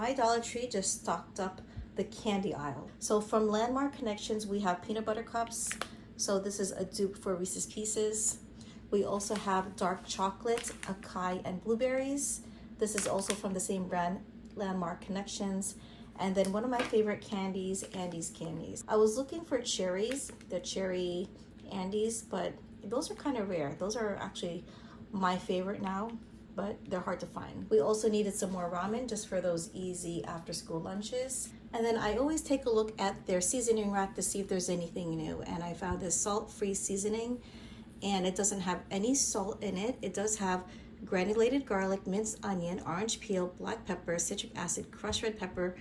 my Dollar Tree just stocked up the candy aisle. So from Landmark Connections, we have peanut butter cups. So this is a dupe for Reese's Pieces. We also have dark chocolate, acai, and blueberries. This is also from the same brand, Landmark Connections. And then one of my favorite candies, Andes Candies. I was looking for cherries, the cherry Andes, but those are kind of rare. Those are actually my favorite now, but they're hard to find. We also needed some more ramen just for those easy after school lunches. And then I always take a look at their seasoning rack to see if there's anything new. And I found this salt-free seasoning, and it doesn't have any salt in it. It does have granulated garlic, minced onion, orange peel, black pepper, citric acid, crushed red pepper,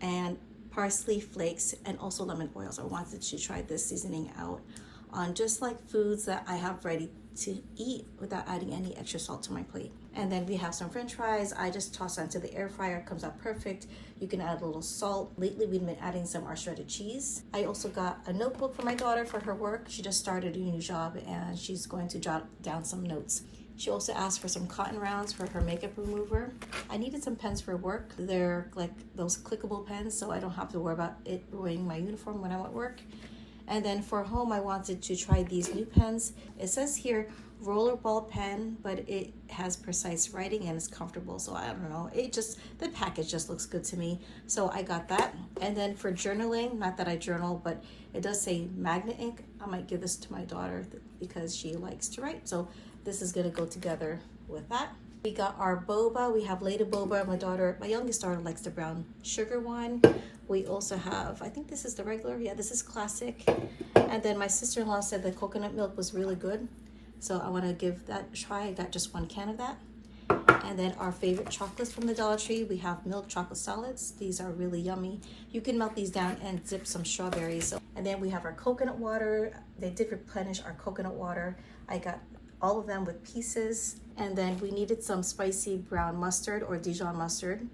and parsley flakes, and also lemon oil. So I wanted to try this seasoning out on just like foods that I have ready to eat without adding any extra salt to my plate. And then we have some french fries. I just toss onto the air fryer, it comes out perfect. You can add a little salt. Lately we've been adding some our shredded cheese. I also got a notebook for my daughter for her work. She just started a new job and she's going to jot down some notes. She also asked for some cotton rounds for her makeup remover. I needed some pens for work. They're like those clickable pens, so I don't have to worry about it ruining my uniform when I'm at work. And then for home, I wanted to try these new pens. It says here rollerball pen, but it has precise writing and it's comfortable. So I don't know, the package just looks good to me. So I got that. And then for journaling, not that I journal, but it does say magnet ink. I might give this to my daughter because she likes to write. So this is gonna go together with that. We got our boba. We have Lady Boba. My youngest daughter likes the brown sugar one. We also have, I think this is the regular. Yeah, this is classic. And then my sister-in-law said the coconut milk was really good. So I want to give that a try. I got just one can of that. And then our favorite chocolates from the Dollar Tree. We have milk chocolate solids. These are really yummy. You can melt these down and dip some strawberries. And then we have our coconut water. They did replenish our coconut water. I got all of them with pieces. And then we needed some spicy brown mustard or Dijon mustard.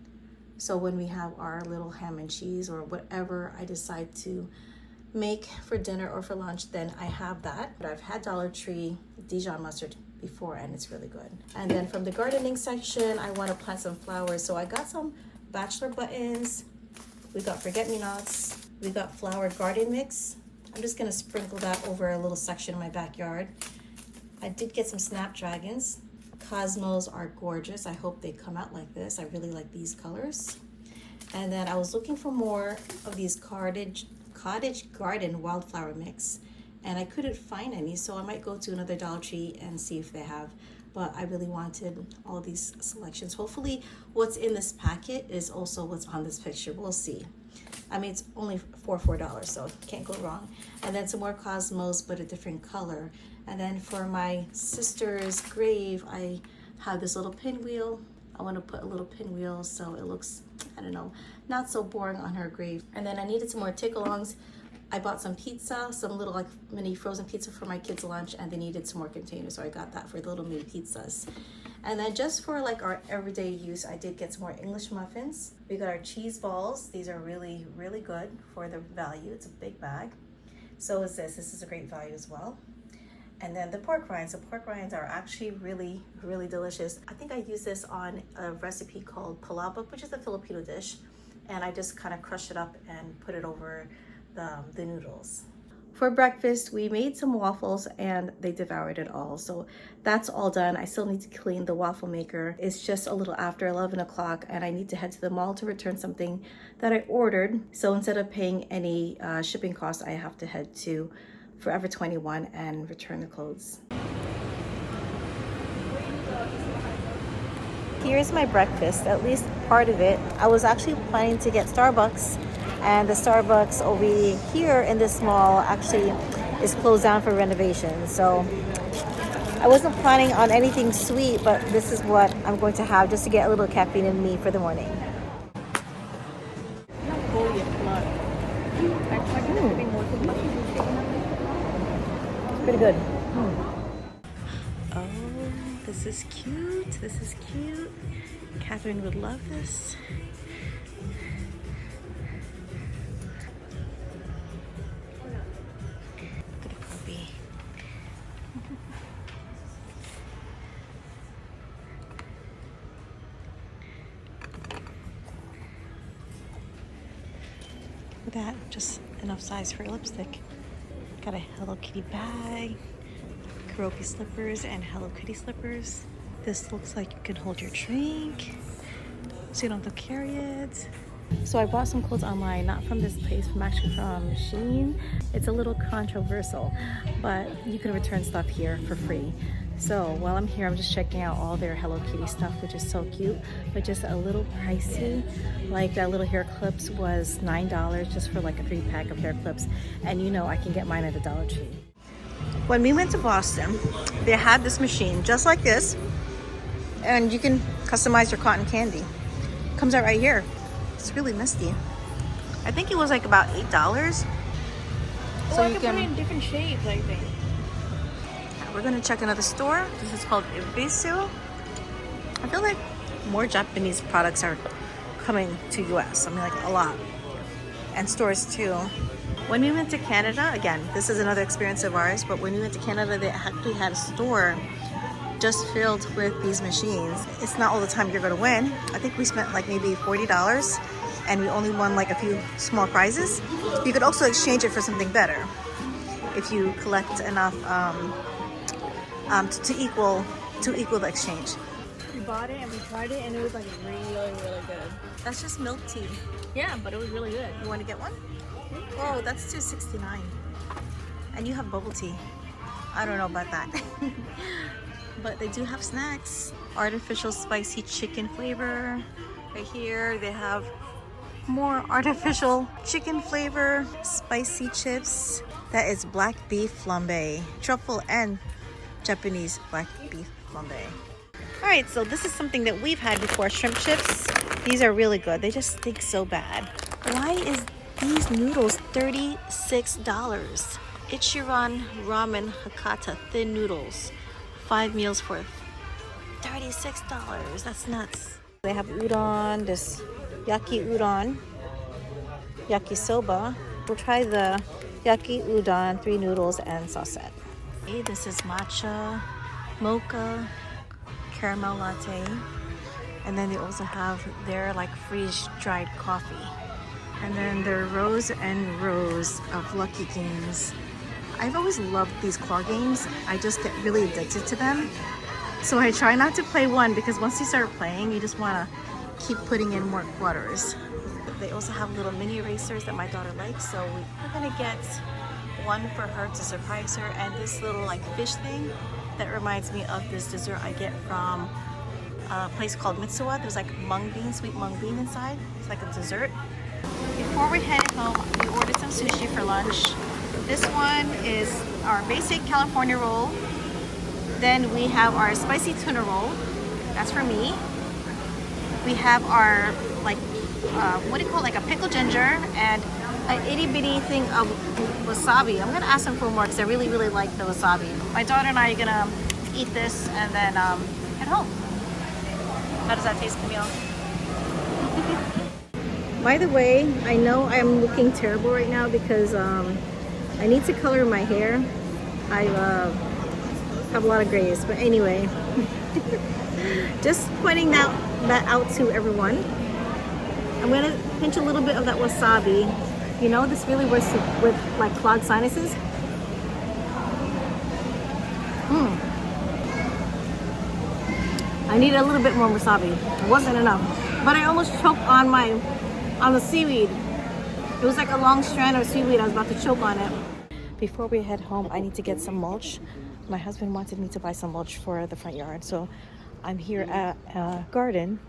So when we have our little ham and cheese or whatever I decide to make for dinner or for lunch, then I have that. But I've had Dollar Tree Dijon mustard before and it's really good. And then from the gardening section, I want to plant some flowers. So I got some bachelor buttons. We got forget-me-nots. We got flower garden mix. I'm just gonna sprinkle that over a little section in my backyard. I did get some snapdragons. Cosmos are gorgeous. I hope they come out like this. I really like these colors. And then I was looking for more of these cottage garden wildflower mix, and I couldn't find any, so I might go to another Dollar Tree and see if they have. But I really wanted all these selections. Hopefully what's in this packet is also what's on this picture. We'll see. I mean, it's only for $4, so can't go wrong. And then some more Cosmos, but a different color. And then for my sister's grave, I have this little pinwheel. I want to put a little pinwheel so it looks, I don't know, not so boring on her grave. And then I needed some more take-alongs. I bought some pizza, some little like mini frozen pizza for my kids' lunch, and they needed some more containers, so I got that for the little mini pizzas. And then just for like our everyday use, I did get some more English muffins. We got our cheese balls. These are really, really good for the value. It's a big bag. So is this. This is a great value as well. And then the pork rinds. The pork rinds are actually really, really delicious. I think I use this on a recipe called palabok, which is a Filipino dish. And I just kind of crush it up and put it over the noodles. For breakfast, we made some waffles and they devoured it all. So that's all done. I still need to clean the waffle maker. It's just a little after 11 o'clock and I need to head to the mall to return something that I ordered. So instead of paying any shipping costs, I have to head to Forever 21 and return the clothes. Here's my breakfast, at least part of it. I was actually planning to get Starbucks, and the Starbucks over here in this mall actually is closed down for renovation. So I wasn't planning on anything sweet, but this is what I'm going to have just to get a little caffeine in me for the morning. Pretty good. Oh, this is cute. This is cute. Catherine would love this. Look at the puppy. at that, just enough size for a lipstick. Got a Hello Kitty bag, Kuroki slippers, and Hello Kitty slippers. This looks like you can hold your drink, so you don't have to carry it. So I bought some clothes online, not from this place, actually from Shein. It's a little controversial, but you can return stuff here for free. So while I'm here, I'm just checking out all their Hello Kitty stuff, which is so cute, but just a little pricey. Like that little hair clips was $9 just for like a 3-pack of hair clips. And you know I can get mine at the Dollar Tree. When we went to Boston, they had this machine just like this, and you can customize your cotton candy. Comes out right here. It's really misty. I think it was like about $8. So you can put it in different shapes, I think. We're gonna check another store. This is called Ibisu. I feel like more Japanese products are coming to US. I mean, like a lot. And stores too. When we went to Canada, again, this is another experience of ours, but when we went to Canada, they actually had a store just filled with these machines. It's not all the time you're gonna win. I think we spent like maybe $40 and we only won like a few small prizes. You could also exchange it for something better if you collect enough to equal the exchange. We bought it and we tried it and it was like really good. That's just milk tea. Yeah, but it was really good. You want to get one? Oh, that's $2.69. And you have bubble tea. I don't know about that. But they do have snacks. Artificial spicy chicken flavor. Right here they have more artificial chicken flavor. Spicy chips. That is black beef flambe. Truffle and Japanese black beef flambe. All right, so this is something that we've had before, shrimp chips. These are really good. They just stink so bad. Why is these noodles $36? Ichiran Ramen Hakata thin noodles. 5 meals for $36. That's nuts. They have udon, this yaki udon, yakisoba. We'll try the yaki udon, 3 noodles, and saucette. Okay, this is matcha, mocha, caramel latte. And then they also have their like freeze-dried coffee. And then their rows and rows of Lucky Games. I've always loved these claw games. I just get really addicted to them. So I try not to play one because once you start playing, you just want to keep putting in more quarters. They also have little mini erasers that my daughter likes. So we're gonna get one for her to surprise her, and this little like fish thing that reminds me of this dessert I get from a place called Mitsuwa. There's like mung bean, sweet mung bean inside. It's like a dessert. Before we headed home, we ordered some sushi for lunch. This one is our basic California roll. Then we have our spicy tuna roll. That's for me. We have our like, what do you call it? Like a pickled ginger and an itty bitty thing of wasabi. I'm gonna ask them for more because I really like the wasabi. My daughter and I are gonna eat this and then head home. How does that taste, Camille? By the way, I know I'm looking terrible right now because I need to color my hair. I have a lot of grays, but anyway, just pointing that out to everyone. I'm gonna pinch a little bit of that wasabi. You know, this really works with like clogged sinuses. I needed a little bit more wasabi. It wasn't enough, but I almost choked on the seaweed. It was like a long strand of seaweed. I was about to choke on it. Before we head home, I need to get some mulch. My husband wanted me to buy some mulch for the front yard, so I'm here at Garden.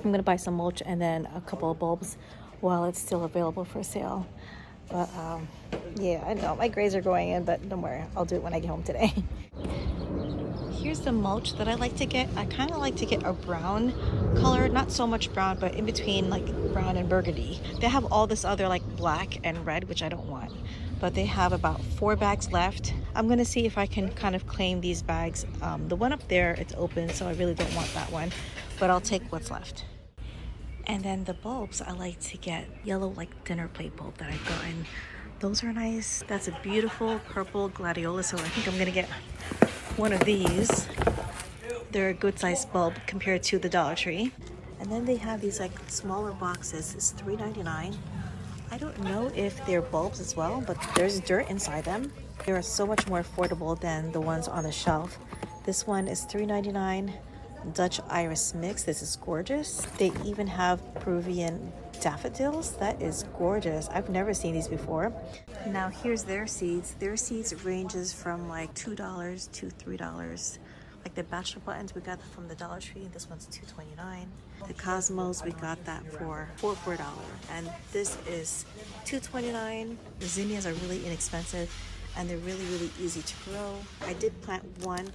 I'm gonna buy some mulch and then a couple of bulbs while it's still available for sale. But yeah, I know my grays are going in, but don't worry, I'll do it when I get home today. Here's the mulch that I like to get. I kind of like to get a brown color, not so much brown, but in between like brown and burgundy. They have all this other like black and red, which I don't want, but they have about 4 bags left. I'm gonna see if I can kind of claim these bags. The one up there, it's open, so I really don't want that one, but I'll take what's left. And then the bulbs, I like to get yellow like dinner plate bulb that I've gotten. Those are nice. That's a beautiful purple gladiolus, so I think I'm gonna get one of these. They're a good sized bulb compared to the Dollar Tree. And then they have these like smaller boxes. It's $3.99. I don't know if they're bulbs as well, but there's dirt inside them. They are so much more affordable than the ones on the shelf. This one is $3.99. Dutch iris mix. This is gorgeous. They even have Peruvian daffodils. That is gorgeous. I've never seen these before. Now here's their seeds. Their seeds ranges from like $2 to $3. Like the bachelor buttons, we got that from the Dollar Tree. This one's $2.29. The cosmos, we got that for $4, and this is $2.29. The zinnias are really inexpensive, and they're really easy to grow. I did plant one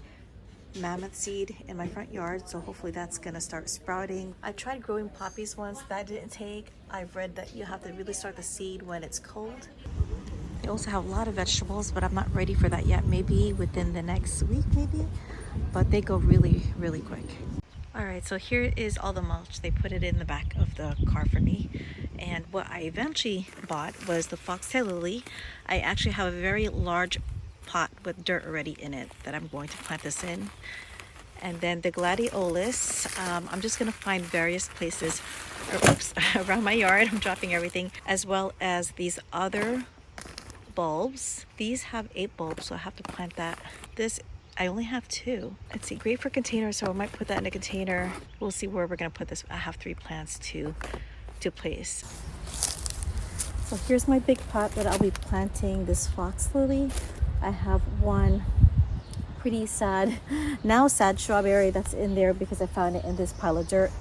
mammoth seed in my front yard, so hopefully that's gonna start sprouting. I tried growing poppies once. That didn't take. I've read that you have to really start the seed when it's cold. They also have a lot of vegetables, but I'm not ready for that yet. Maybe within the next week, maybe, but they go really quick. All right, so here is all the mulch. They put it in the back of the car for me, and what I eventually bought was the foxtail lily. I actually have a very large pot with dirt already in it that I'm going to plant this in. And then the gladiolus, I'm just gonna find various places around my yard. I'm dropping everything, as well as these other bulbs. These have 8 bulbs, so I have to plant that. This, I only have 2. Let's see, great for containers, so I might put that in a container. We'll see where we're gonna put this. I have 3 plants to place. So here's my big pot that I'll be planting this fox lily. I have one pretty sad strawberry that's in there because I found it in this pile of dirt,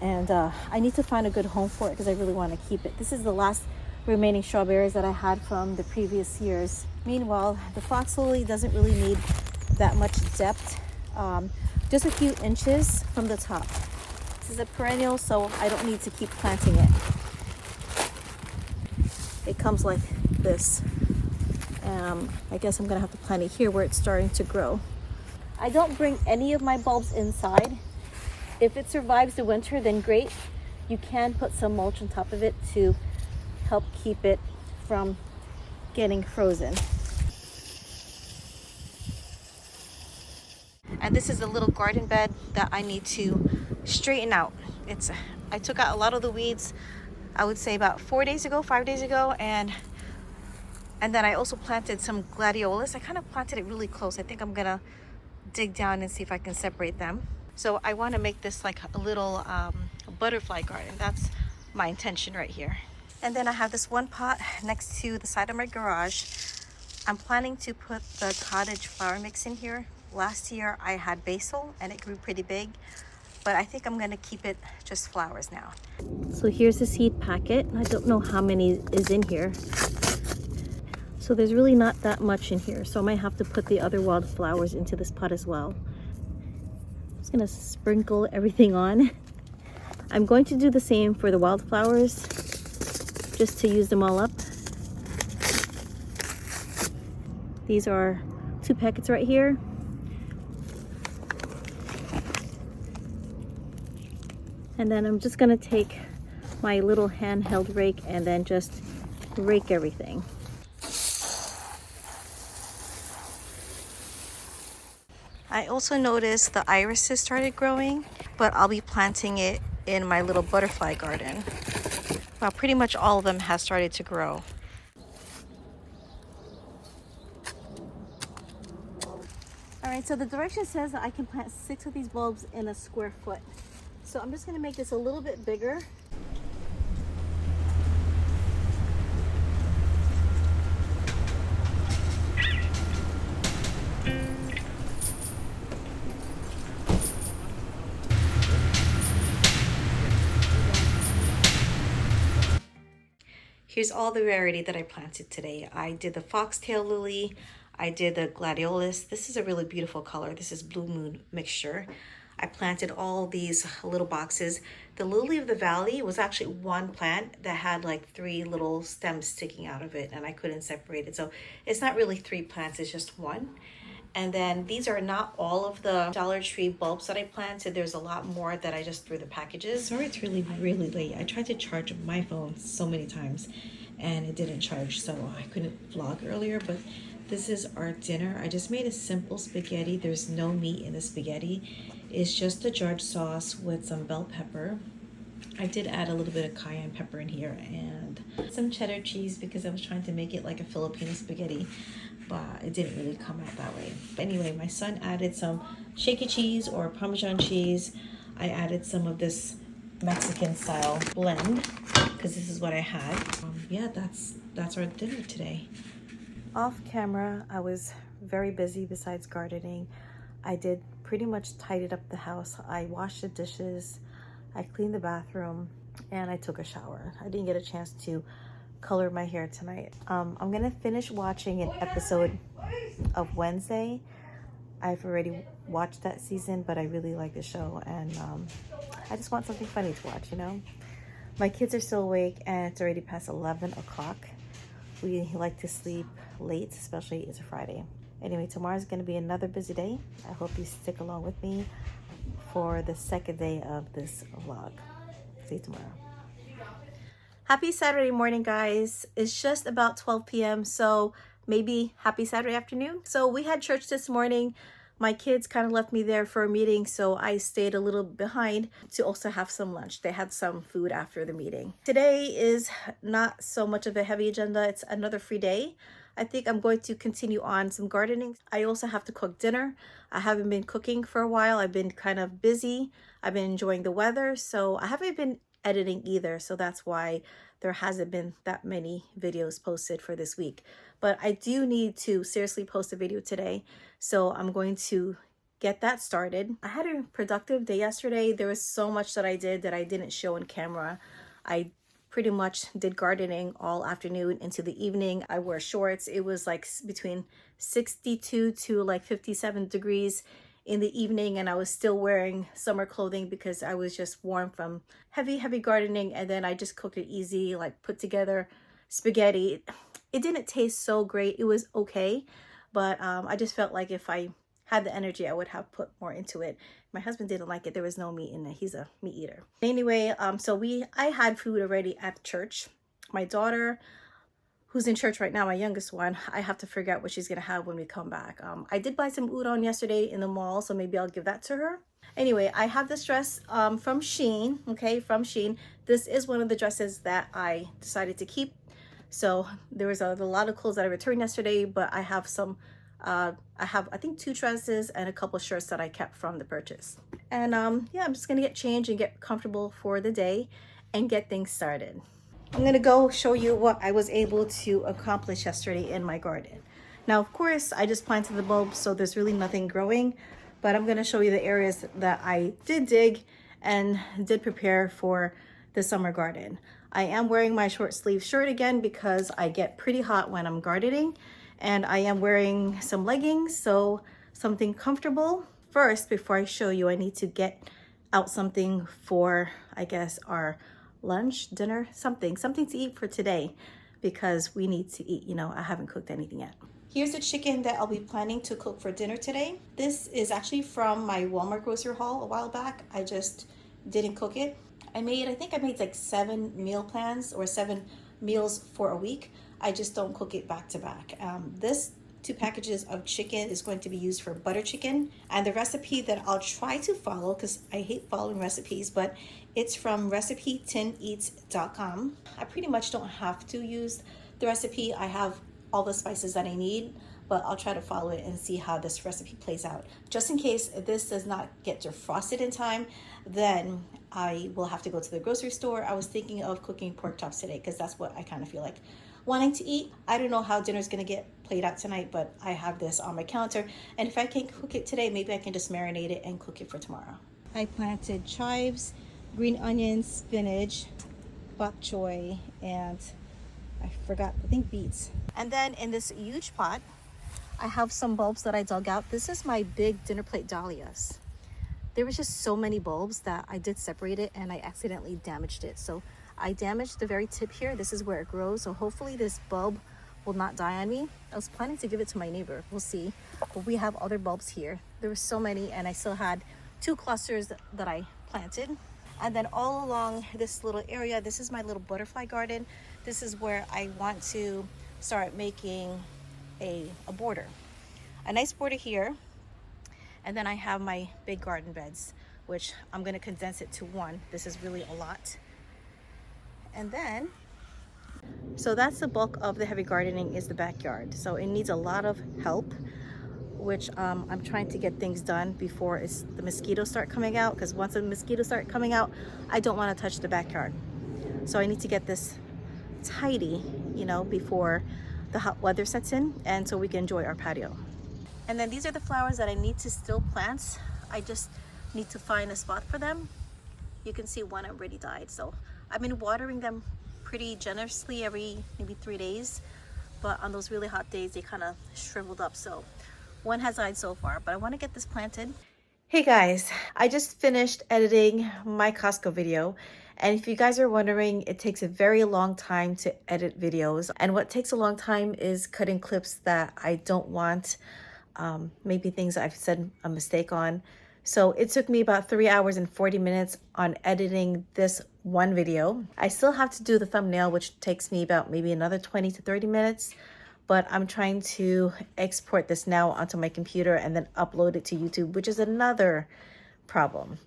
and I need to find a good home for it because I really want to keep it. This is the last remaining strawberries that I had from the previous years. Meanwhile, the fox lily doesn't really need that much depth, just a few inches from the top. This is a perennial, so I don't need to keep planting it. It comes like this. I guess I'm gonna have to plant it here where it's starting to grow. I don't bring any of my bulbs inside. If it survives the winter, then great. You can put some mulch on top of it to help keep it from getting frozen. And this is a little garden bed that I need to straighten out. I took out a lot of the weeds, I would say about 5 days ago, and then I also planted some gladiolus. I kind of planted it really close. I think I'm gonna dig down and see if I can separate them. So I want to make this like a little butterfly garden. That's my intention right here. And then I have this one pot next to the side of my garage. I'm planning to put the cottage flower mix in here. Last year I had basil and it grew pretty big, but I think I'm gonna keep it just flowers now. So here's the seed packet. I don't know how many is in here. So there's really not that much in here. So I might have to put the other wildflowers into this pot as well. I'm just gonna sprinkle everything on. I'm going to do the same for the wildflowers, just to use them all up. These are 2 packets right here. And then I'm just gonna take my little handheld rake and then just rake everything. I also noticed the irises started growing, but I'll be planting it in my little butterfly garden. Well, pretty much all of them have started to grow. All right, so the direction says that I can plant 6 of these bulbs in a square foot. So I'm just gonna make this a little bit bigger. Here's all the variety that I planted today. I did the foxtail lily, I did the gladiolus. This is a really beautiful color. This is Blue Moon mixture. I planted all these little boxes. The lily of the valley was actually one plant that had like 3 little stems sticking out of it, and I couldn't separate it. So it's not really 3 plants, it's just one. And then these are not all of the Dollar Tree bulbs that I planted. There's a lot more that I just threw the packages. Sorry it's really late. I tried to charge my phone so many times and it didn't charge, so I couldn't vlog earlier, but this is our dinner. I just made a simple spaghetti. There's no meat in the spaghetti. It's just a jarred sauce with some bell pepper, I did add a little bit of cayenne pepper in here and some cheddar cheese because I was trying to make it like a Filipino spaghetti, but it didn't really come out that way. But anyway, my son added some shaky cheese or Parmesan cheese. I added some of this Mexican style blend because this is what I had. Yeah, that's our dinner today. Off camera, I was very busy besides gardening. I did pretty much tidied up the house. I washed the dishes, I cleaned the bathroom, and I took a shower. I didn't get a chance to color my hair tonight. I'm gonna finish watching an episode of Wednesday. I've already watched that season, but I really like the show, and I just want something funny to watch, you know? My kids are still awake, and it's already past 11 o'clock. We like to sleep late, especially it's a Friday. Anyway, tomorrow's gonna be another busy day. I hope you stick along with me for the second day of this vlog. See you tomorrow. Happy Saturday morning, guys. It's just about 12 p.m. so maybe happy Saturday afternoon. So we had church this morning. My kids kind of left me there for a meeting, so I stayed a little behind to also have some lunch. They had some food after the meeting. Today is not so much of a heavy agenda. It's another free day. I think I'm going to continue on some gardening. I also have to cook dinner. I haven't been cooking for a while. I've been kind of busy. I've been enjoying the weather, so I haven't been editing either. So that's why there hasn't been that many videos posted for this week. But I do need to seriously post a video today. So I'm going to get that started. I had a productive day yesterday. There was so much that I did that I didn't show on camera. I pretty much did gardening all afternoon into the evening. I wore shorts. It was like between 62 to like 57 degrees in the evening, and I was still wearing summer clothing because I was just warm from heavy gardening. And then I just cooked it easy, like put together spaghetti. It didn't taste so great. It was okay, but I just felt like if I had the energy, I would have put more into it. My husband didn't like it. There was no meat in it. He's a meat eater. Anyway, I had food already at church. My daughter, who's in church right now, my youngest one, I have to figure out what she's gonna have when we come back. I did buy some udon yesterday in the mall, so maybe I'll give that to her. Anyway, I have this dress from Shein, okay, from Shein. This is one of the dresses that I decided to keep. So there was a lot of clothes that I returned yesterday, but I have some, I think 2 dresses and a couple shirts that I kept from the purchase. And yeah, I'm just gonna get changed and get comfortable for the day and get things started. I'm gonna go show you what I was able to accomplish yesterday in my garden. Now, of course, I just planted the bulbs, so there's really nothing growing, but I'm gonna show you the areas that I did dig and did prepare for the summer garden. I am wearing my short sleeve shirt again because I get pretty hot when I'm gardening, and I am wearing some leggings, so something comfortable. First, before I show you, I need to get out something for, I guess, our lunch, dinner, something to eat for today, because we need to eat. You know, I haven't cooked anything yet. Here's the chicken that I'll be planning to cook for dinner today. This is actually from my Walmart grocery haul a while back. I just didn't cook it. I think I made like 7 meal plans or 7 meals for a week. I just don't cook it back to back. This 2 packages of chicken is going to be used for butter chicken, and the recipe that I'll try to follow, because I hate following recipes, but it's from recipe10eats.com. I pretty much don't have to use the recipe. I have all the spices that I need, but I'll try to follow it and see how this recipe plays out. Just in case this does not get defrosted in time, then I will have to go to the grocery store. I was thinking of cooking pork chops today because that's what I kind of feel like wanting to eat. I don't know how dinner's gonna get played out tonight, but I have this on my counter, and if I can't cook it today, maybe I can just marinate it and cook it for tomorrow. I planted chives, green onions, spinach, bok choy, and I think beets. And then in this huge pot, I have some bulbs that I dug out. This is my big dinner plate dahlias. There was just so many bulbs that I did separate it, and I accidentally damaged it. So I damaged the very tip here. This is where it grows. So hopefully this bulb will not die on me. I was planning to give it to my neighbor. We'll see. But we have other bulbs here. There were so many, and I still had 2 clusters that I planted. And then all along this little area, this is my little butterfly garden. This is where I want to start making a border. A nice border here. And then I have my big garden beds which I'm gonna condense it to one. This is really a lot. And then, so that's the bulk of the heavy gardening, is the backyard. So it needs a lot of help, which I'm trying to get things done before the mosquitoes start coming out, because once the mosquitoes start coming out, I don't want to touch the backyard. So I need to get this tidy, you know, before the hot weather sets in, and so we can enjoy our patio. And then these are the flowers that I need to still plant. I just need to find a spot for them. You can see one already died, so I've been watering them pretty generously every maybe 3 days, but on those really hot days they kind of shriveled up, so one has died so far, but I want to get this planted. Hey guys, I just finished editing my Costco video, and if you guys are wondering, it takes a very long time to edit videos, and what takes a long time is cutting clips that I don't want, maybe things I've said a mistake on. So it took me about 3 hours and 40 minutes on editing this one video. I still have to do the thumbnail, which takes me about maybe another 20 to 30 minutes. But I'm trying to export this now onto my computer and then upload it to YouTube, which is another problem.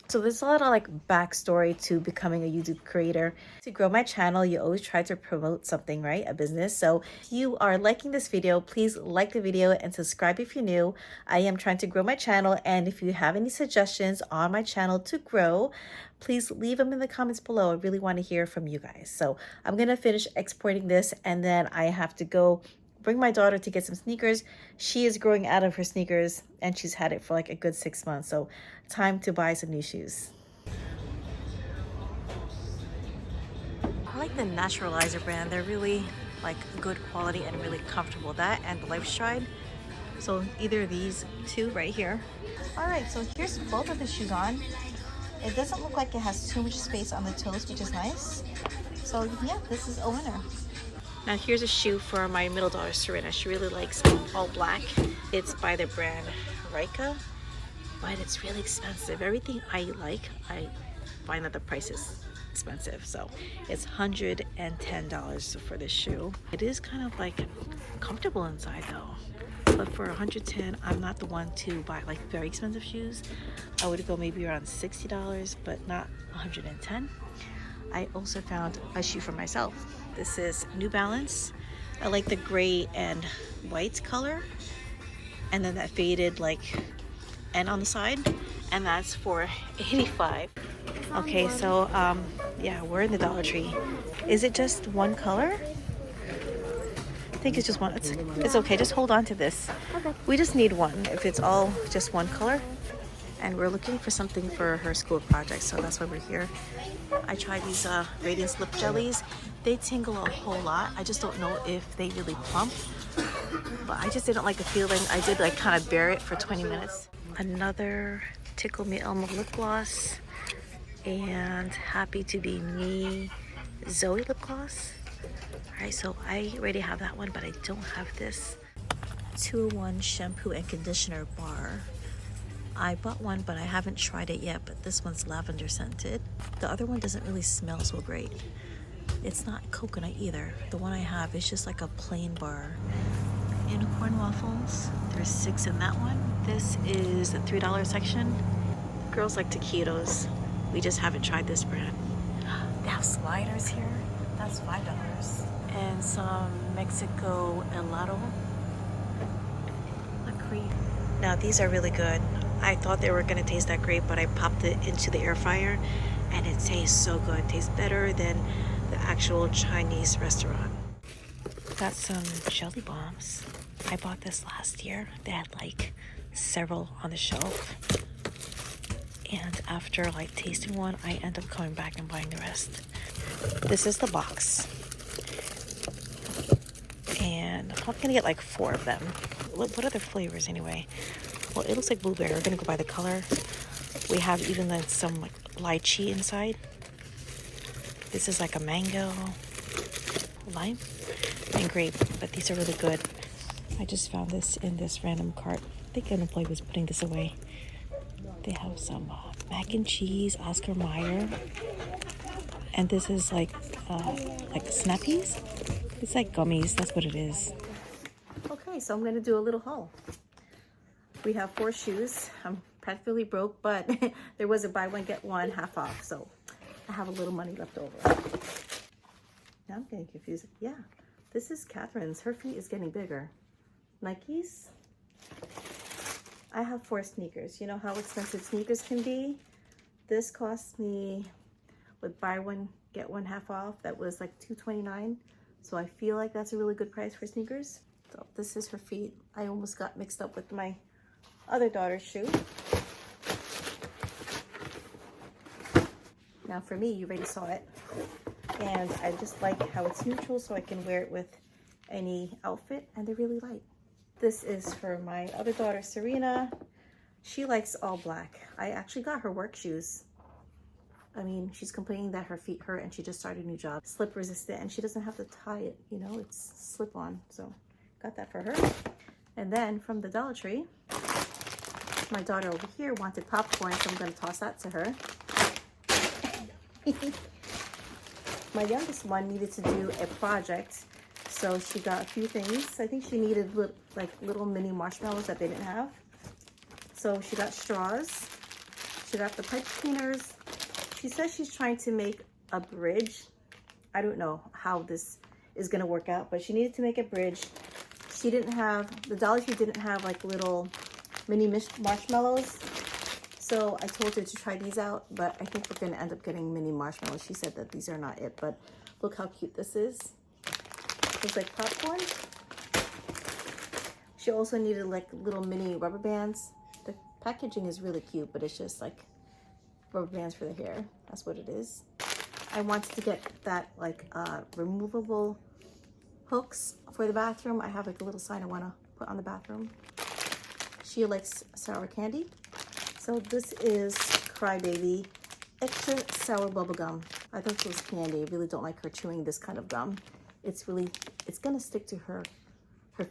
So there's a lot of like backstory to becoming a YouTube creator. To grow my channel, you always try to promote something, right? A business. So if you are liking this video, please like the video and subscribe if you're new. I am trying to grow my channel, and if you have any suggestions on my channel to grow, please leave them in the comments below. I really want to hear from you guys. So I'm going to finish exporting this, and then I have to go bring my daughter to get some sneakers. She is growing out of her sneakers, and she's had it for like a good 6 months. So time to buy some new shoes. I like the Naturalizer brand. They're really like good quality and really comfortable. That and the LifeStride. So either of these two right here. All right, so here's both of the shoes on. It doesn't look like it has too much space on the toes, which is nice. So yeah, this is a winner. Now here's a shoe for my middle daughter, Serena. She really likes all black. It's by the brand Rika, but it's really expensive. Everything I like, I find that the price is expensive. So it's $110 for this shoe. It is kind of like comfortable inside though. But for $110, I'm not the one to buy like very expensive shoes. I would go maybe around $60, but not $110. I also found a shoe for myself. This is New Balance. I like the gray and white color, and then that faded like N on the side, and that's for $85. Okay, so yeah, we're in the Dollar Tree. Is it just one color? I think it's just one. It's okay, just hold on to this. Okay. We just need one if it's all just one color. And we're looking for something for her school project, so that's why we're here. I tried these Radiance Lip Jellies. They tingle a whole lot. I just don't know if they really plump, but I just didn't like the feeling. I did like kind of bear it for 20 minutes. Another Tickle Me Elmo lip gloss, and Happy to Be Me Zoe lip gloss. All right, so I already have that one, but I don't have this 2-in-1 shampoo and conditioner bar. I bought one, but I haven't tried it yet, but this one's lavender scented. The other one doesn't really smell so great. It's not coconut either. The one I have is just like a plain bar. Unicorn waffles, there's 6 in that one. This is the $3 section. Girls like taquitos. We just haven't tried this brand. They have sliders here. That's $5. And some Mexico helado. Now these are really good. I thought they were gonna taste that great, but I popped it into the air fryer and it tastes so good. It tastes better than the actual Chinese restaurant. Got some jelly bombs. I bought this last year. They had like several on the shelf. And after like tasting one, I end up coming back and buying the rest. This is the box. And I'm gonna get like 4 of them. What other flavors anyway? Well, it looks like blueberry. We're gonna go by the color. We have even like some like lychee inside. This is like a mango, lime, and grape, but these are really good. I just found this in this random cart. I think an employee was putting this away. They have some mac and cheese, Oscar Mayer, and this is like Snappies. It's like gummies. That's what it is. Okay, so I'm gonna do a little haul. We have 4 shoes. I'm practically broke, but there was a buy one get one half off, so I have a little money left over. Now I'm getting confused. Yeah, this is Catherine's. Her feet is getting bigger. Nikes. I have 4 sneakers. You know how expensive sneakers can be? This cost me, with buy one get one half off, that was like $2.29. So I feel like that's a really good price for sneakers. So this is her feet. I almost got mixed up with my other daughter's shoe. Now for me, you already saw it. And I just like how it's neutral, so I can wear it with any outfit, and they're really light. This is for my other daughter, Serena. She likes all black. I actually got her work shoes. I mean, she's complaining that her feet hurt and she just started a new job. Slip resistant, and she doesn't have to tie it, you know, it's slip on. So got that for her. And then from the Dollar Tree, my daughter over here wanted popcorn, so I'm gonna toss that to her. My youngest one needed to do a project, so she got a few things. I think she needed little mini marshmallows that they didn't have. So she got straws, she got the pipe cleaners. She says she's trying to make a bridge. I don't know how this is gonna work out, but she needed to make a bridge. She didn't have, the Dollar Tree didn't have like little mini marshmallows. So I told her to try these out, but I think we're gonna end up getting mini marshmallows. She said that these are not it, but look how cute this is. It's like popcorn. She also needed like little mini rubber bands. The packaging is really cute, but it's just like rubber bands for the hair. That's what it is. I wanted to get that like removable hooks for the bathroom. I have like a little sign I want to put on the bathroom. She likes sour candy. So this is Crybaby extra sour bubble gum. I thought it was candy. I really don't like her chewing this kind of gum. It's gonna stick to her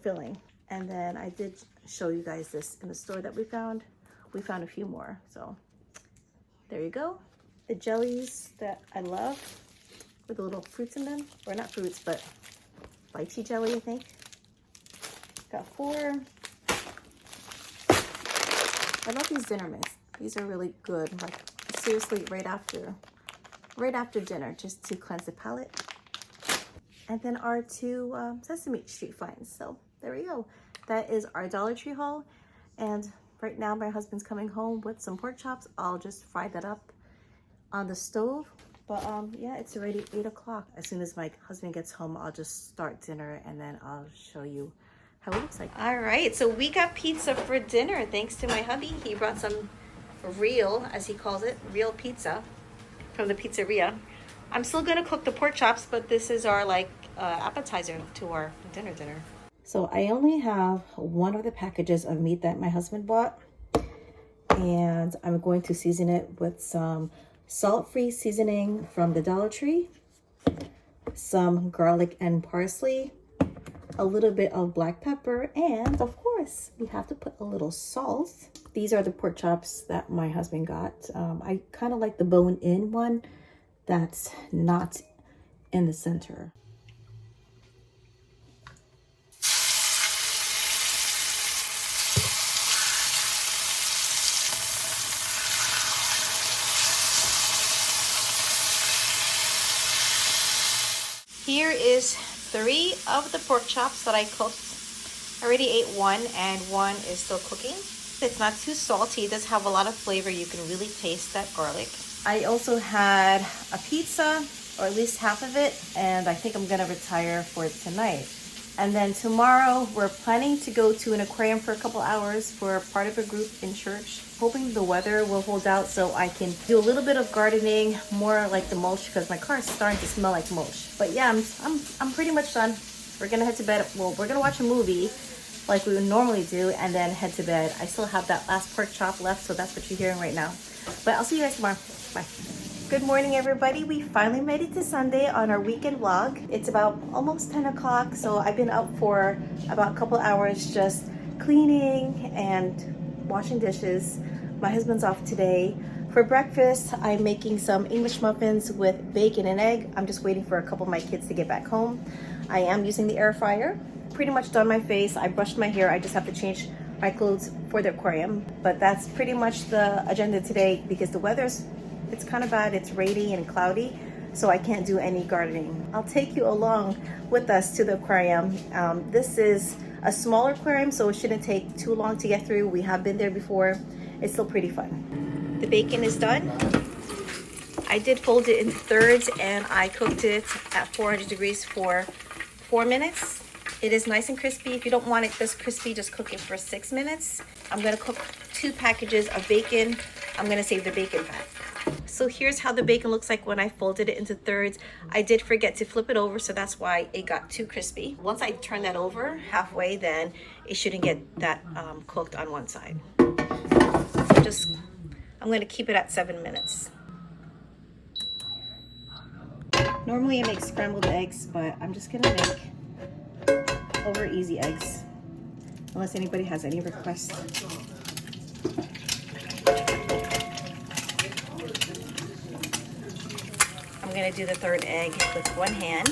filling. And then I did show you guys this in the store that we found. We found a few more, so there you go. The jellies that I love with the little fruits in them, or not fruits, but lychee jelly, I think. Got 4. I love these dinner mints. These are really good. Like seriously, right after dinner, just to cleanse the palate. And then our 2 Sesame Street finds. So there we go. That is our Dollar Tree haul. And right now my husband's coming home with some pork chops. I'll just fry that up on the stove. But yeah, it's already 8 o'clock. As soon as my husband gets home, I'll just start dinner, and then I'll show you how it looks like. All right, so we got pizza for dinner thanks to my hubby. He brought some real, as he calls it, real pizza from the pizzeria. I'm still gonna cook the pork chops, but this is our like appetizer to our dinner. So I only have one of the packages of meat that my husband bought, and I'm going to season it with some salt-free seasoning from the Dollar Tree, some garlic and parsley, a little bit of black pepper, and of course we have to put a little salt. These are the pork chops that my husband got. I kind of like the bone-in one that's not in the center. Here is 3 of the pork chops that I cooked. I already ate 1, and 1 is still cooking. It's not too salty. It does have a lot of flavor. You can really taste that garlic. I also had a pizza, or at least half of it, and I think I'm gonna retire for tonight. And then tomorrow we're planning to go to an aquarium for a couple hours for part of a group in church. Hoping the weather will hold out so I can do a little bit of gardening, more like the mulch, because my car is starting to smell like mulch. But yeah, I'm pretty much done. We're gonna head to bed. Well, we're gonna watch a movie like we would normally do, and then head to bed. I still have that last pork chop left, so that's what you're hearing right now. But I'll see you guys tomorrow. Bye. Good morning, everybody. We finally made it to Sunday on our weekend vlog. It's about almost 10 o'clock, so I've been out for about a couple hours just cleaning and washing dishes. My husband's off today. For breakfast, I'm making some English muffins with bacon and egg. I'm just waiting for a couple of my kids to get back home. I am using the air fryer. Pretty much done my face. I brushed my hair. I just have to change my clothes for the aquarium. But that's pretty much the agenda today because the weather's, it's kind of bad. It's rainy and cloudy, so I can't do any gardening. I'll take you along with us to the aquarium. This is a smaller aquarium, so it shouldn't take too long to get through. We have been there before. It's still pretty fun. The bacon is done. I did fold it in thirds and I cooked it at 400 degrees for 4 minutes. It is nice and crispy. If you don't want it this crispy, just cook it for 6 minutes. I'm gonna cook 2 packages of bacon. I'm gonna save the bacon fat. So here's how the bacon looks like when I folded it into thirds. I did forget to flip it over, so that's why it got too crispy. Once I turn that over halfway, then it shouldn't get that cooked on one side. So I'm gonna keep it at 7 minutes. Normally I make scrambled eggs, but I'm just gonna make over easy eggs, unless anybody has any requests. I'm gonna do the third egg with one hand.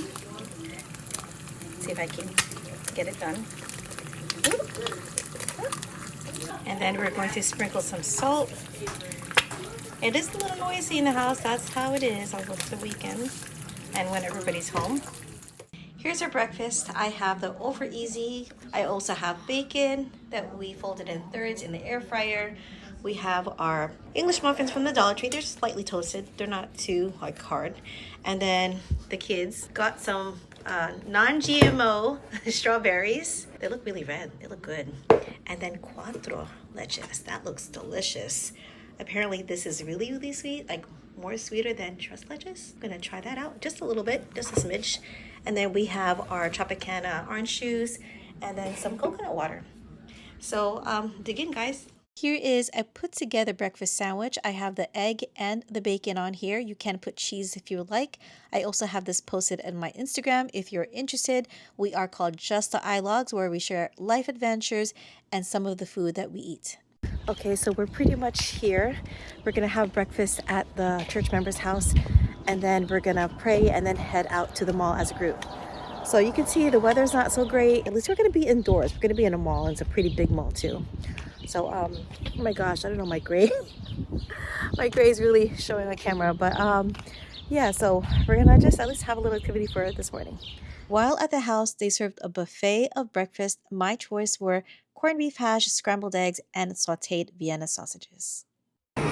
See if I can get it done. And then we're going to sprinkle some salt. It is a little noisy in the house. That's how it is on the weekends and when everybody's home. Here's our breakfast. I have the over easy. I also have bacon that we folded in thirds in the air fryer. We have our English muffins from the Dollar Tree. They're slightly toasted. They're not too hard. And then the kids got some non-GMO strawberries. They look really red. They look good. And then cuatro leches. That looks delicious. Apparently this is really, really sweet, like more sweeter than tres leches. I'm gonna try that out just a little bit, just a smidge. And then we have our Tropicana orange juice and then some coconut water. So dig in, guys. Here is a put together breakfast sandwich. I have the egg and the bacon on here. You can put cheese if you would like. I also have this posted on my Instagram if you're interested. We are called Just the iLogs, where we share life adventures and some of the food that we eat. Okay, so we're pretty much here. We're gonna have breakfast at the church member's house, and then we're gonna pray and then head out to the mall as a group. So you can see the weather's not so great. At least we're gonna be indoors. We're gonna be in a mall, and it's a pretty big mall too. So, oh my gosh, I don't know, my gray. My gray is really showing on camera, but yeah, so we're gonna just at least have a little activity for this morning. While at the house, they served a buffet of breakfast. My choice were corned beef hash, scrambled eggs, and sauteed Vienna sausages. All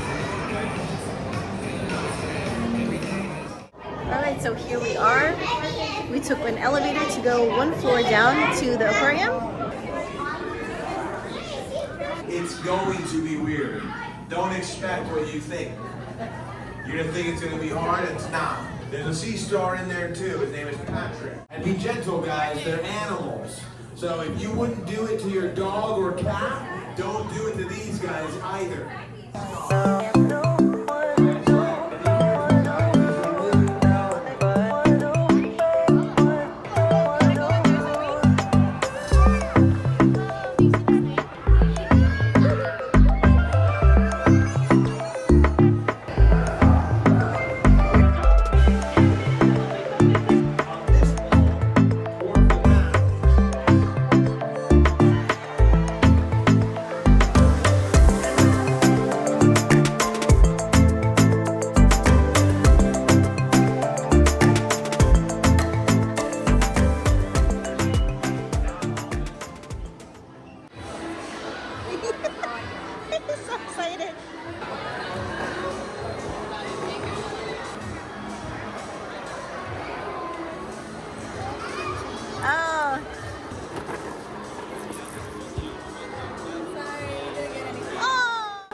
right, so here we are. We took an elevator to go 1 floor down to the aquarium. It's going to be weird. Don't expect what you think. You're gonna think it's gonna be hard, it's not. There's a sea star in there too, his name is Patrick. And be gentle, guys, they're animals. So if you wouldn't do it to your dog or cat, don't do it to these guys either. So excited. Oh. Oh.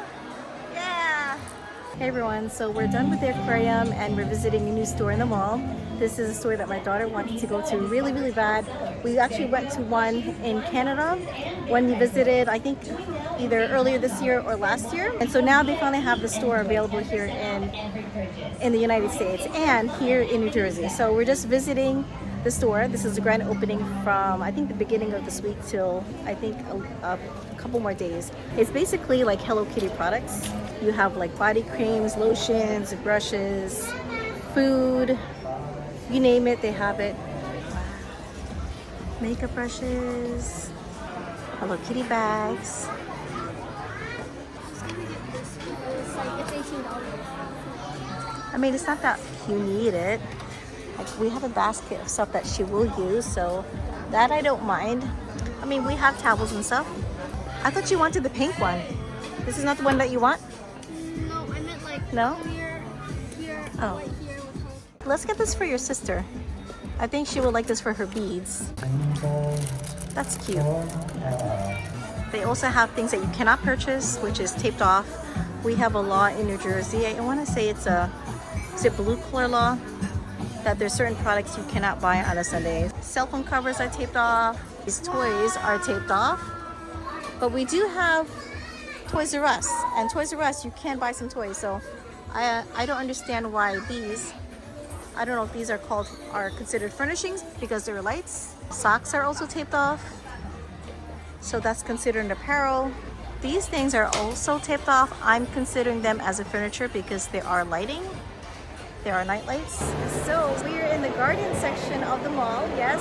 Yeah. Hey everyone, so we're done with the aquarium and we're visiting a new store in the mall. This is a store that my daughter wanted to go to really, really bad. We actually went to one in Canada when we visited, I think either earlier this year or last year. And so now they finally have the store available here in the United States and here in New Jersey. So we're just visiting the store. This is the grand opening from I think the beginning of this week till I think a couple more days. It's basically like Hello Kitty products. You have like body creams, lotions, brushes, food, you name it, they have it. Makeup brushes. Hello Kitty bags. It's like it's $18. I mean, it's not that you need it. Like, we have a basket of stuff that she will use, so that I don't mind. I mean, we have towels and stuff. I thought you wanted the pink one. This is not the one that you want? No, I meant like No? here, Oh. right here with her. Let's get this for your sister. I think she would like this for her beads. That's cute. They also have things that you cannot purchase, which is taped off. We have a law in New Jersey. I want to say is it blue collar law? That there's certain products you cannot buy on a Sunday. Cell phone covers are taped off. These toys are taped off. But we do have Toys R Us. And Toys R Us, you can buy some toys. So I don't understand why these, I don't know if these are considered furnishings because they're lights. Socks are also taped off. So that's considered an apparel. These things are also taped off. I'm considering them as a furniture because they are lighting. There are night lights. So we're in the garden section of the mall. Yes,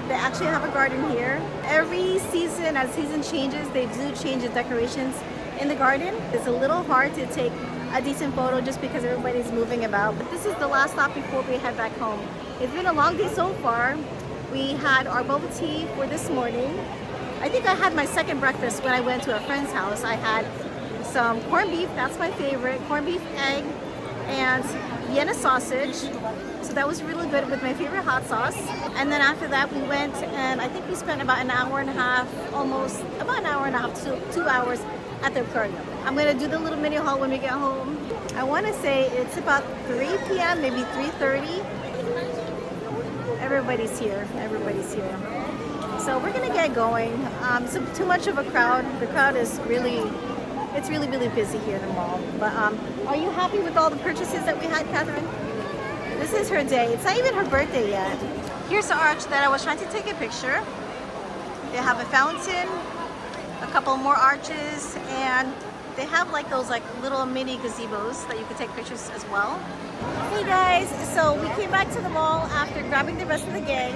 they actually have a garden here. Every season, as season changes, they do change the decorations in the garden. It's a little hard to take a decent photo just because everybody's moving about. But this is the last stop before we head back home. It's been a long day so far. We had our bubble tea for this morning. I think I had my second breakfast when I went to a friend's house. I had some corned beef, that's my favorite, corned beef, egg, and Vienna sausage. So that was really good with my favorite hot sauce. And then after that we went and I think we spent about an hour and a half, almost about an hour and a half to 2 hours at the aquarium. I'm gonna do the little mini haul when we get home. I wanna say it's about 3 p.m., maybe 3:30. Everybody's here, everybody's here. So we're gonna get going. So too much of a crowd. The crowd is really, it's really busy here in the mall. But are you happy with all the purchases that we had, Catherine? This is her day. It's not even her birthday yet. Here's the arch that I was trying to take a picture. They have a fountain, a couple more arches, and they have like those like little mini gazebos that you can take pictures as well. Hey guys, so we came back to the mall after grabbing the rest of the gang.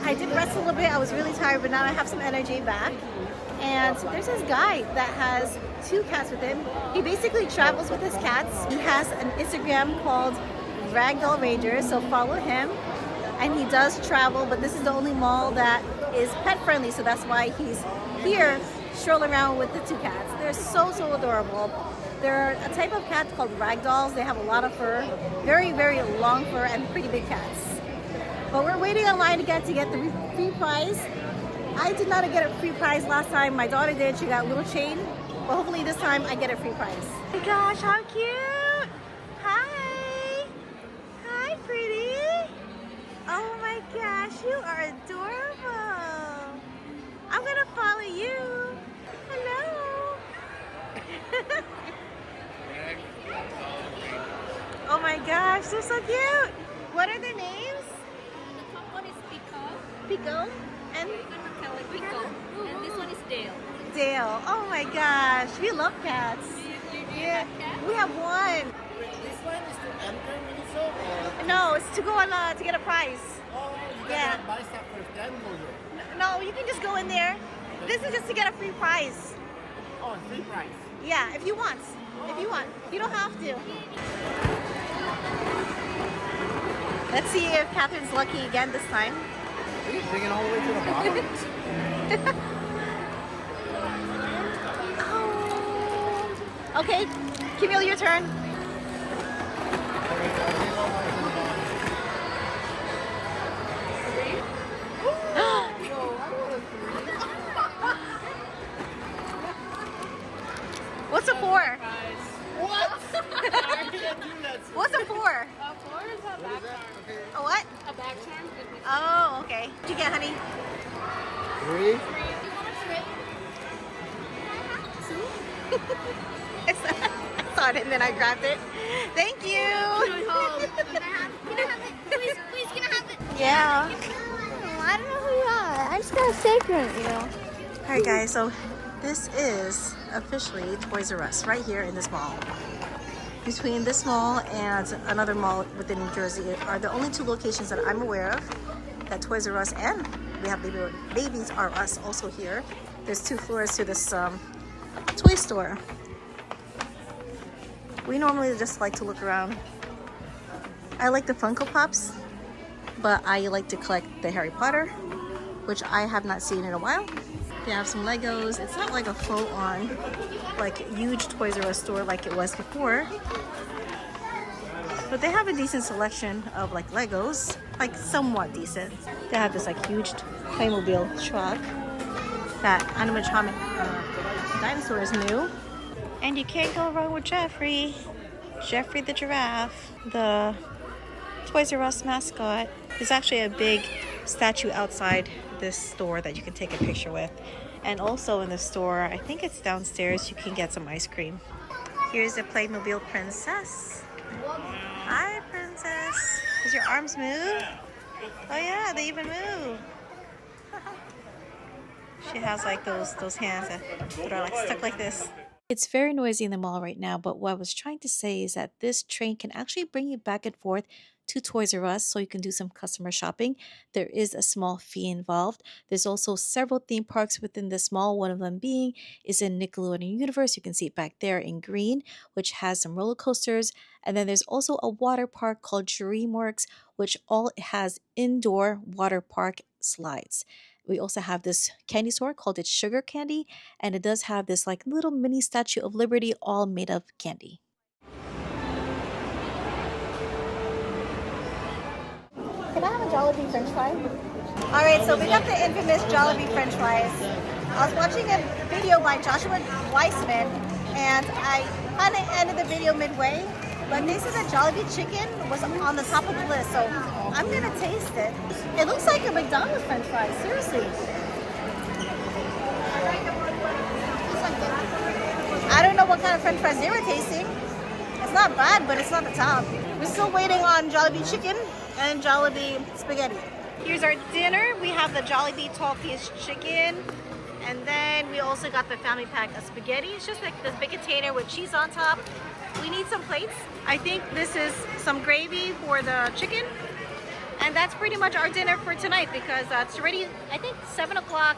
I did rest a little bit. I was really tired, but now I have some energy back. And there's this guy that has 2 cats with him. He basically travels with his cats. He has an Instagram called Ragdoll Ranger, so follow him. And he does travel, but this is the only mall that is pet friendly, so that's why he's here strolling around with the 2 cats. They're so adorable. They're a type of cat called ragdolls. They have a lot of fur, very long fur, and pretty big cats. But we're waiting online again to get the free prize. I did not get a free prize last time. My daughter did. She got a little chain. But hopefully this time I get a free prize. Oh my gosh, how cute! Hi! Hi, pretty! Oh my gosh, you are adorable! I'm gonna follow you. Hello! Oh my gosh, they're so cute! What are their names? The top one is Pico. Pico and Pico. And this one is Dale. Dale. Oh my gosh, we love cats. Do you Yeah, have cats? we have one. This one is to enter Miniso or No, it's to go on to get a prize. you Yeah. gotta buy stuff first, then go there. No, you can just go in there. This is just to get a free prize. Oh, free price. Yeah, if you want. If you want. You don't have to. Let's see if Catherine's lucky again this time. Are you digging all the way to the bottom? Oh. Okay, Camille, your turn. What's a 4? What? I can't do that. What's a 4? 4 is a back charm. A what? A back charm. Oh, okay. What'd you get, honey? 3. I saw it and then I grabbed it. Thank you. Please, can I have it? Yeah. I don't know who you are. I just got a secret, you know. All right, guys. So this is officially Toys R Us right here in this mall. Between this mall and another mall within New Jersey are the only 2 locations that I'm aware of that Toys R Us and we have Babies R Us also here. There's 2 floors to this toy store. We normally just like to look around. I like the Funko Pops, but I like to collect the Harry Potter, which I have not seen in a while. They have some Legos. It's not like a full-on, like, huge Toys R Us store like it was before. But they have a decent selection of, like, Legos. Like, somewhat decent. They have this, like, huge Playmobil truck. That animatronic dinosaur is new. And you can't go wrong with Jeffrey. Jeffrey the giraffe. The Toys R Us mascot. There's actually a big statue outside this store that you can take a picture with. And also in the store, I think it's downstairs, you can get some ice cream. Here's the Playmobil princess. Hi, princess. Does your arms move? Oh yeah, they even move. She has like those hands that are like stuck like this. It's very noisy in the mall right now, but what I was trying to say is that this train can actually bring you back and forth to Toys R Us so you can do some customer shopping. There is a small fee involved. There's also several theme parks within this mall. One of them being is in Nickelodeon Universe. You can see it back there in green, which has some roller coasters. And then there's also a water park called DreamWorks, which all has indoor water park slides. We also have this candy store called It's Sugar Candy, and it does have this like little mini Statue of Liberty all made of candy. Can I have a Jollibee French fry? All right, so we got the infamous Jollibee French fries. I was watching a video by Joshua Weissman, and I kind of ended the video midway. But they said that Jollibee chicken was on the top of the list, so I'm gonna taste it. It looks like a McDonald's French fry, seriously. I don't know what kind of French fries they were tasting. It's not bad, but it's not the top. We're still waiting on Jollibee chicken and Jollibee spaghetti. Here's our dinner. We have the Jollibee 12-piece chicken, and then we also got the family pack of spaghetti. It's just like this big container with cheese on top. We need some plates. I think this is some gravy for the chicken. And that's pretty much our dinner for tonight because it's already, I think, 7 o'clock.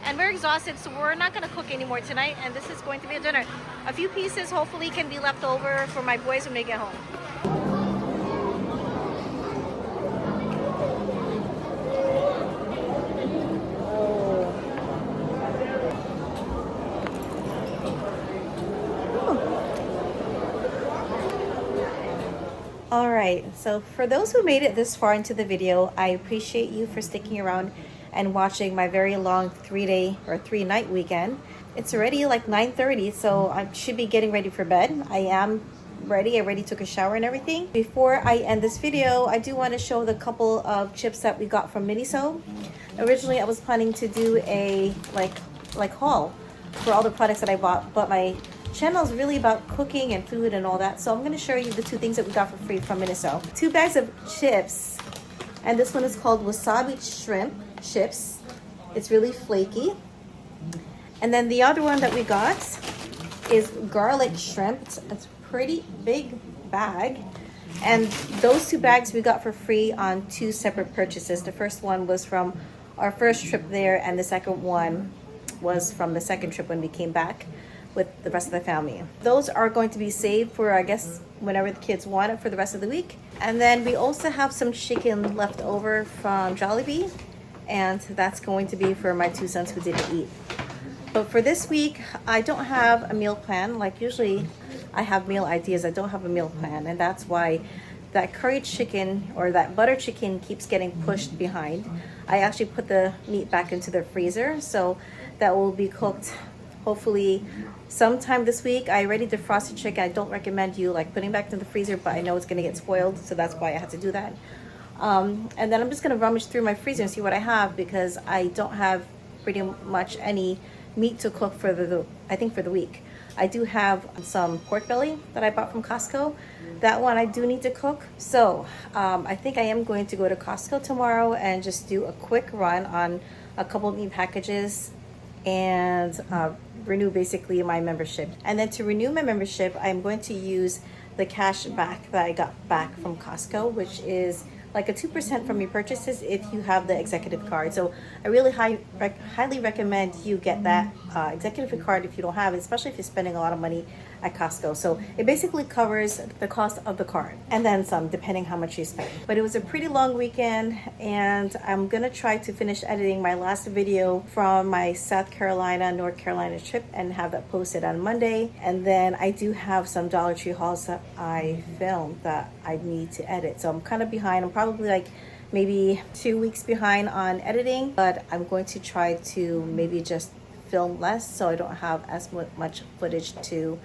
And we're exhausted, so we're not going to cook anymore tonight. And this is going to be a dinner. A few pieces hopefully can be left over for my boys when they get home. Alright, so for those who made it this far into the video, I appreciate you for sticking around and watching my very long 3-night weekend. It's already like 9:30, so I should be getting ready for bed. I am ready. I already took a shower and everything. Before I end this video, I do want to show the couple of chips that we got from Miniso. Originally, I was planning to do a like haul for all the products that I bought, but my channel is really about cooking and food and all that, so I'm going to show you the 2 things that we got for free from Miniso. 2 bags of chips, and this one is called wasabi shrimp chips. It's really flaky. And then the other one that we got is garlic shrimp. It's a pretty big bag, and those 2 bags we got for free on 2 separate purchases. The first one was from our first trip there, and the second one was from the second trip when we came back with the rest of the family. Those are going to be saved for, I guess, whenever the kids want it for the rest of the week. And then we also have some chicken left over from Jollibee, and that's going to be for my 2 sons who didn't eat. But for this week, I don't have a meal plan. Like usually I have meal ideas, I don't have a meal plan, and that's why that curry chicken or that butter chicken keeps getting pushed behind. I actually put the meat back into the freezer, so that will be cooked hopefully sometime this week. I already defrosted chicken. I don't recommend you like putting back in the freezer, but I know it's gonna get spoiled, so that's why I had to do that. And then I'm just gonna rummage through my freezer and see what I have, because I don't have pretty much any meat to cook for the week. I do have some pork belly that I bought from Costco. That one I do need to cook. So I think I am going to go to Costco tomorrow and just do a quick run on a couple of meat packages and renew basically my membership. And then to renew my membership, I'm going to use the cash back that I got back from Costco, which is like a 2% from your purchases if you have the executive card. So I really highly recommend you get that executive card if you don't have it, especially if you're spending a lot of money at Costco. So it basically covers the cost of the card and then some, depending how much you spend. But it was a pretty long weekend, and I'm gonna try to finish editing my last video from my South Carolina, North Carolina trip and have that posted on Monday. And then I do have some Dollar Tree hauls that I filmed that I need to edit. So I'm kind of behind. I'm probably like maybe 2 weeks behind on editing, but I'm going to try to maybe just film less so I don't have as much footage to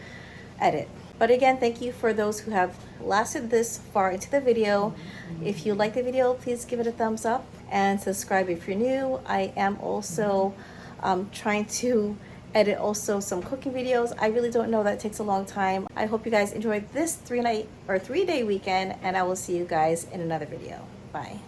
edit. But again, thank you for those who have lasted this far into the video. If you like the video, please give it a thumbs up and subscribe if you're new. I am also trying to edit also some cooking videos. I really don't know, that takes a long time. I hope you guys enjoyed this 3-day weekend, and I will see you guys in another video. Bye.